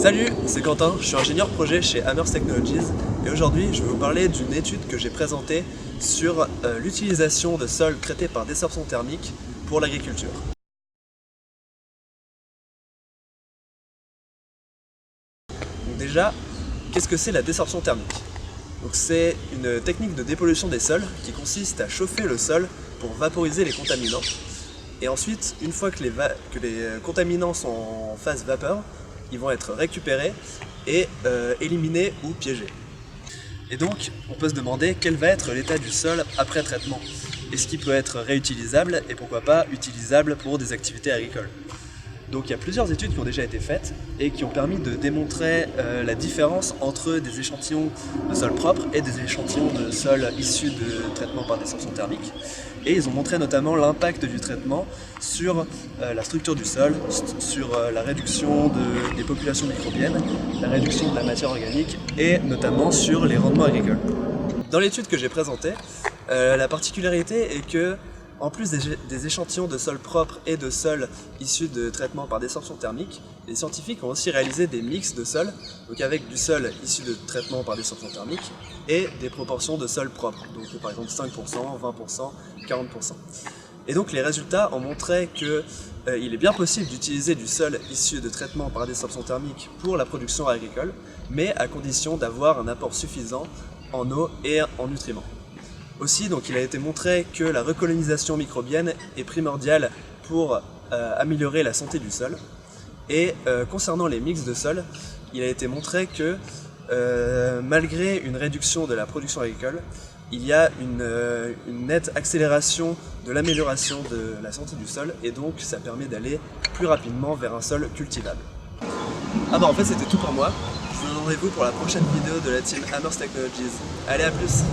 Salut, c'est Quentin, je suis ingénieur projet chez Hammers Technologies et aujourd'hui je vais vous parler d'une étude que j'ai présentée sur l'utilisation de sols traités par désorption thermique pour l'agriculture. Donc déjà, qu'est-ce que c'est la désorption thermique? C'est une technique de dépollution des sols qui consiste à chauffer le sol pour vaporiser les contaminants. Et ensuite, une fois que les contaminants sont en phase vapeur, ils vont être récupérés et éliminés ou piégés. Et donc, on peut se demander quel va être l'état du sol après traitement. Est-ce qu'il peut être réutilisable et pourquoi pas utilisable pour des activités agricoles? Donc il y a plusieurs études qui ont déjà été faites et qui ont permis de démontrer la différence entre des échantillons de sol propres et des échantillons de sol issus de traitement par désorption thermique. Et ils ont montré notamment l'impact du traitement sur la structure du sol, sur la réduction des populations microbiennes, la réduction de la matière organique et notamment sur les rendements agricoles. Dans l'étude que j'ai présentée, la particularité est que en plus des échantillons de sol propres et de sol issus de traitements par désorption thermique, les scientifiques ont aussi réalisé des mix de sol, donc avec du sol issu de traitements par désorption thermique et des proportions de sol propres, donc par exemple 5%, 20%, 40%. Et donc les résultats ont montré qu'il est bien possible d'utiliser du sol issu de traitements par désorption thermique pour la production agricole, mais à condition d'avoir un apport suffisant en eau et en nutriments. Aussi, donc, il a été montré que la recolonisation microbienne est primordiale pour améliorer la santé du sol. Et concernant les mix de sol, il a été montré que malgré une réduction de la production agricole, il y a une nette accélération de l'amélioration de la santé du sol et donc ça permet d'aller plus rapidement vers un sol cultivable. Ah bah en fait c'était tout pour moi. Je vous donne rendez-vous pour la prochaine vidéo de la team Hammers Technologies. Allez, à plus!